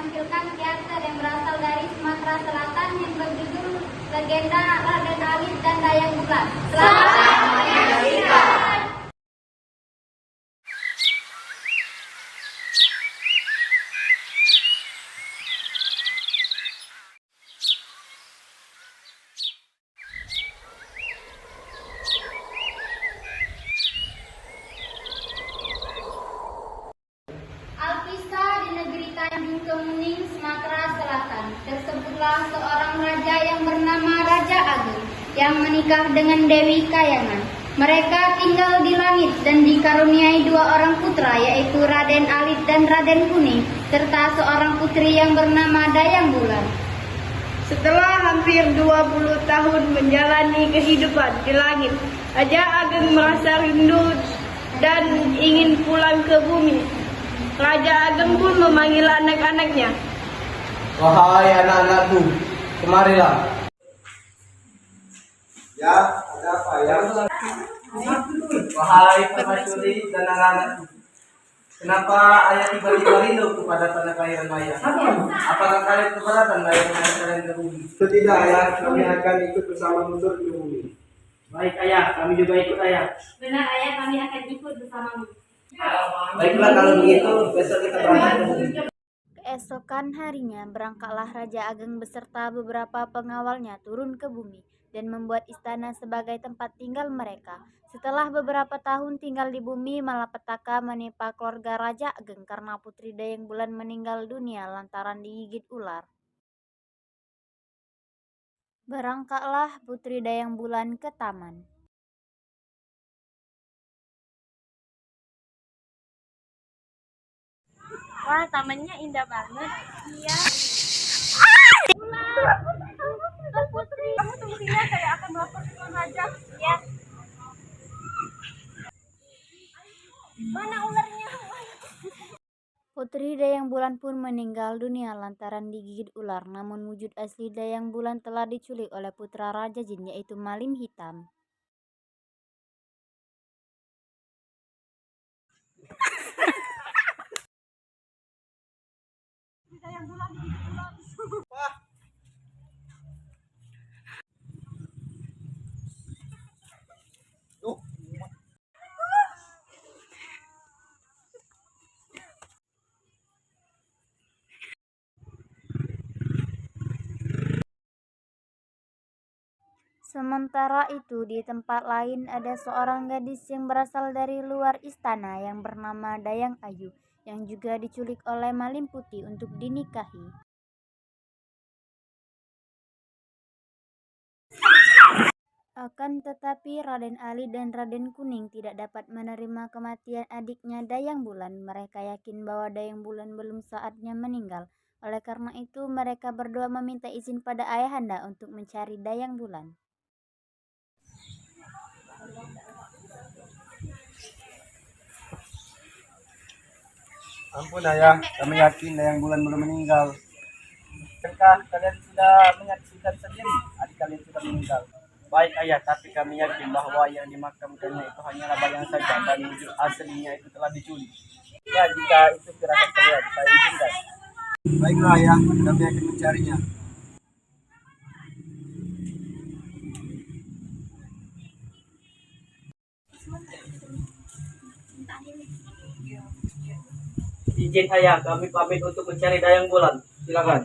menampilkan teater yang berasal dari Sumatera Selatan yang berjudul Legenda Raden Alit dan Dayang Bulan. Selamat menyaksikan. Alkisah di negeri Tanjung Kemuning, Sumatera Selatan, tersebutlah seorang raja yang bernama Raja Ageng yang menikah dengan Dewi Kayangan. Mereka tinggal di langit dan dikaruniai dua orang putra, yaitu Raden Alit dan Raden Kuning, serta seorang putri yang bernama Dayang Bulan. Setelah hampir 20 tahun menjalani kehidupan di langit, Raja Ageng merasa rindu dan ingin pulang ke bumi. Raja Ageng pun memanggil anak-anaknya. Wahai anak-anakku, kemarilah. Ya, ada apa ya? Wahai permaisuri dan anak-anakku, kenapa ayah tiba-tiba rindu kepada tanah kelahiran ayah? Apakah kalian keberatan ayah mengajak kalian ke bumi? Tidak ayah, kami akan ikut bersama mundur ke bumi. Baik ayah, kami juga ikut ayah. Benar ayah, kami akan ikut bersamamu. Baiklah kalau begitu, besok kita berangkat ke bumi. Keesokan harinya berangkatlah Raja Ageng beserta beberapa pengawalnya turun ke bumi dan membuat istana sebagai tempat tinggal mereka. Setelah beberapa tahun tinggal di bumi, malapetaka menimpa keluarga Raja Ageng karena putri Dayang Bulan meninggal dunia lantaran digigit ular. Berangkatlah putri Dayang Bulan ke taman. Wah, tamannya indah banget. Iya. Putri, kamu tunggu sini, saya akan melapor ke Tuan Raja. Ya. Mana ularnya? Putri Dayang Bulan pun meninggal dunia lantaran digigit ular, namun wujud asli Dayang Bulan telah diculik oleh putra Raja Jin, yaitu Malim Hitam. Sementara itu, di tempat lain ada seorang gadis yang berasal dari luar istana yang bernama Dayang Ayu, yang juga diculik oleh Malim Putih untuk dinikahi. Akan tetapi Raden Ali dan Raden Kuning tidak dapat menerima kematian adiknya Dayang Bulan. Mereka yakin bahwa Dayang Bulan belum saatnya meninggal. Oleh karena itu, mereka berdua meminta izin pada ayahanda untuk mencari Dayang Bulan. Ampun ayah, kami yakin Dayang Bulan belum meninggal. Bukankah kalian sudah menyaksikan sendiri adik kalian sudah meninggal? Baik ayah, tapi kami yakin bahwa yang dimakamkannya itu hanyalah bayang saja dan wujud aslinya itu telah diculik. Ya, jika itu firasat kalian, saya izinkan. Baiklah ayah, kami akan mencarinya. Izin ayah, kami pamit untuk mencari Dayang Bulan. Silakan.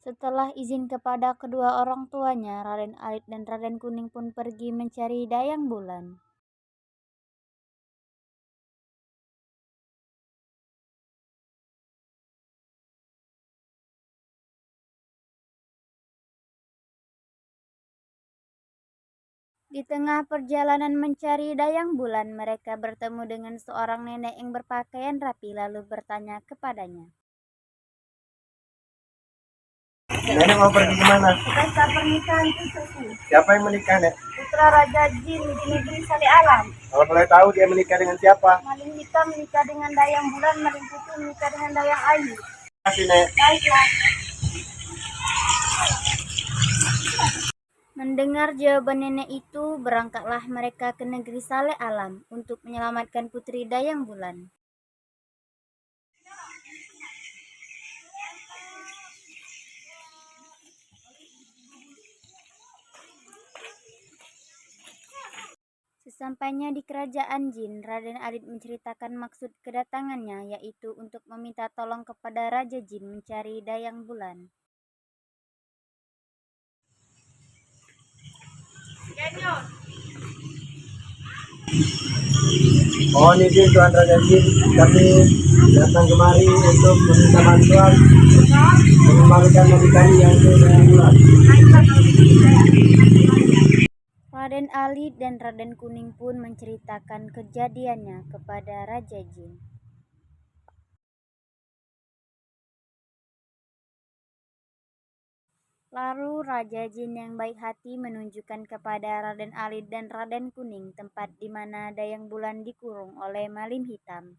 Setelah izin kepada kedua orang tuanya, Raden Alit dan Raden Kuning pun pergi mencari Dayang Bulan. Di tengah perjalanan mencari Dayang Bulan, mereka bertemu dengan seorang nenek yang berpakaian rapi lalu bertanya kepadanya. Nenek mau pergi kemana? Pesta pernikahan cucuku, Siapa yang menikah, Nek? putra Raja Jin di negeri Saleh Alam. Kalau boleh tahu dia menikah dengan siapa? Maling Hitam menikah dengan Dayang Bulan, Maling Putih menikah dengan Dayang Ayu. Terima kasih, Nek. Baiklah. Mendengar jawaban nenek itu, berangkatlah mereka ke negeri Saleh Alam untuk menyelamatkan putri Dayang Bulan. Sesampainya di kerajaan jin, Raden Alit menceritakan maksud kedatangannya, yaitu untuk meminta tolong kepada Raja Jin mencari Dayang Bulan. Mohon izin Tuan Raja Jin, kami datang kemari untuk meminta bantuan mengembalikan nabi kami yang itu Dayang Bulan. Raden Alit dan Raden Kuning pun menceritakan kejadiannya kepada Raja Jin. Lalu Raja Jin yang baik hati menunjukkan kepada Raden Alit dan Raden Kuning tempat di mana Dayang Bulan dikurung oleh Malim Hitam.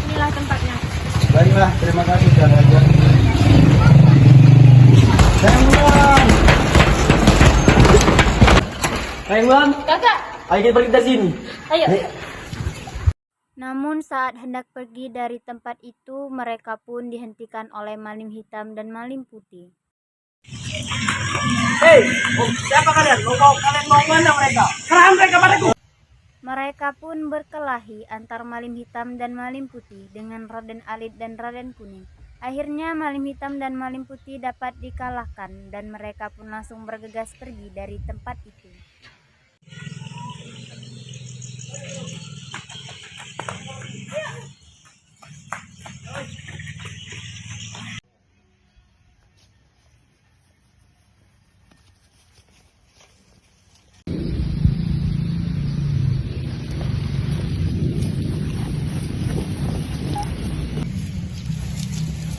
Inilah tempatnya. Baiklah, terima kasih Tuan Raja. Dayang Bulan! Dayang Bulan! Kakak, Ayo kita pergi dari sini. ayo. Namun saat hendak pergi dari tempat itu, mereka pun dihentikan oleh Malim Hitam dan Malim Putih. Hei, siapa kalian? Kalian mau mana mereka? Serahkan mereka padaku. Mereka pun berkelahi antar Malim Hitam dan Malim Putih dengan Raden Alit dan Raden Kuning. Akhirnya Malim Hitam dan Malim Putih dapat dikalahkan dan mereka pun langsung bergegas pergi dari tempat itu.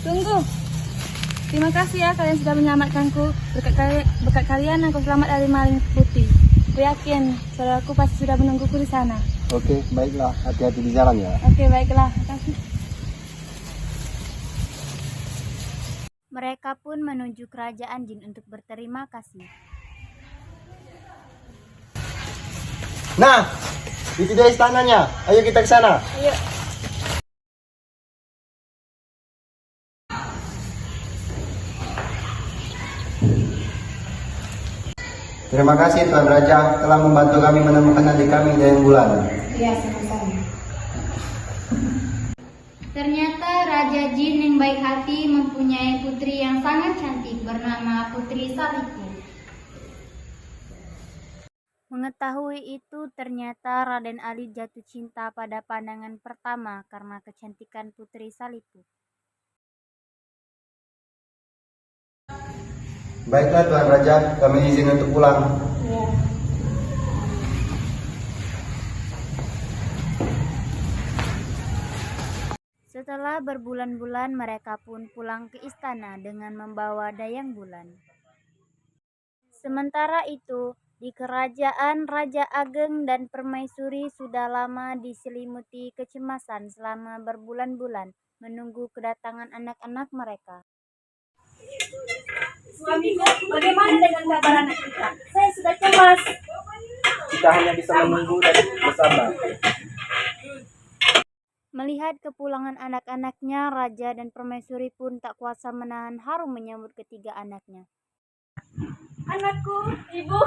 Tunggu. Terima kasih ya kalian sudah menyelamatkanku. Berkat kalian aku selamat dari Maling Putih. Aku yakin saudaraku pasti sudah menungguku di sana. Oke, baiklah. Hati-hati di jalan ya. Oke, baiklah. Terima kasih. Mereka pun menuju kerajaan jin untuk berterima kasih. Nah, itu dia istananya. Ayo kita ke sana. Ayo. Terima kasih Tuan Raja telah membantu kami menemukan adik kami Dayang Bulan. Ya, sama-sama. Ternyata Raja Jin yang baik hati mempunyai putri yang sangat cantik bernama Putri Saliku. Mengetahui itu, ternyata Raden Alit jatuh cinta pada pandangan pertama karena kecantikan Putri Salipu. Baiklah Tuan Raja, kami izin untuk pulang. Ya. Setelah berbulan-bulan, mereka pun pulang ke istana dengan membawa Dayang Bulan. Sementara itu, di kerajaan Raja Ageng dan Permaisuri sudah lama diselimuti kecemasan selama berbulan-bulan menunggu kedatangan anak-anak mereka. Suamiku, bagaimana dengan kabar anak kita? Saya sudah cemas. Kita hanya bisa menunggu dan bersabar. Melihat kepulangan anak-anaknya, Raja dan Permaisuri pun tak kuasa menahan haru menyambut ketiga anaknya. Anakku, ibu.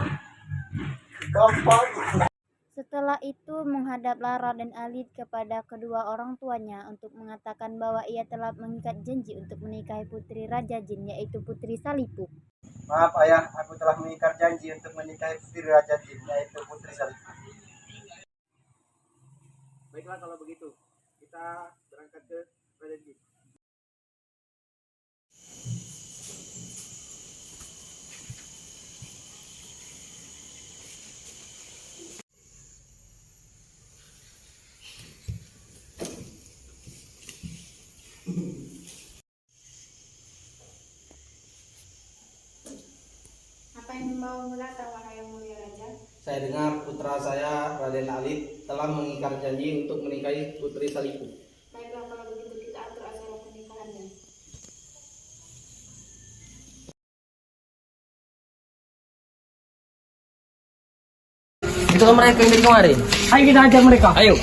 Setelah itu menghadaplah Raden Alit kepada kedua orang tuanya untuk mengatakan bahwa ia telah mengikat janji untuk menikahi putri Raja Jin, yaitu Putri Salipu. Maaf ayah, aku telah mengikat janji untuk menikahi putri Raja Jin, yaitu Putri Salipu. Baiklah kalau begitu, kita berangkat ke Raja Jin. Apa yang membawamu datang, wahai yang mulia Raja? Saya dengar putra saya Raden Alit telah mengikat janji untuk menikahi Putri Salipu. Baiklah kalau begitu kita atur acara pernikahannya. Itu kan mereka yang dari kemarin. Ayo kita ajar mereka. Ayo.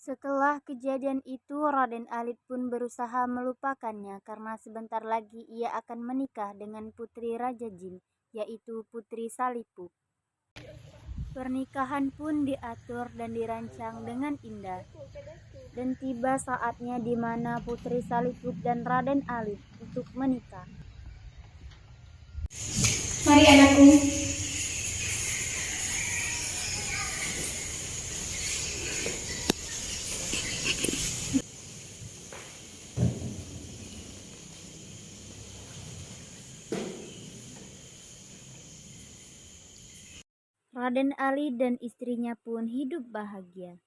Setelah kejadian itu, Raden Alit pun berusaha melupakannya karena sebentar lagi ia akan menikah dengan putri Raja Jin, yaitu Putri Salipuk. Pernikahan pun diatur dan dirancang dengan indah. Dan tiba saatnya di mana Putri Salipuk dan Raden Alit untuk menikah. Mari anakku. Raden Ali dan istrinya pun hidup bahagia.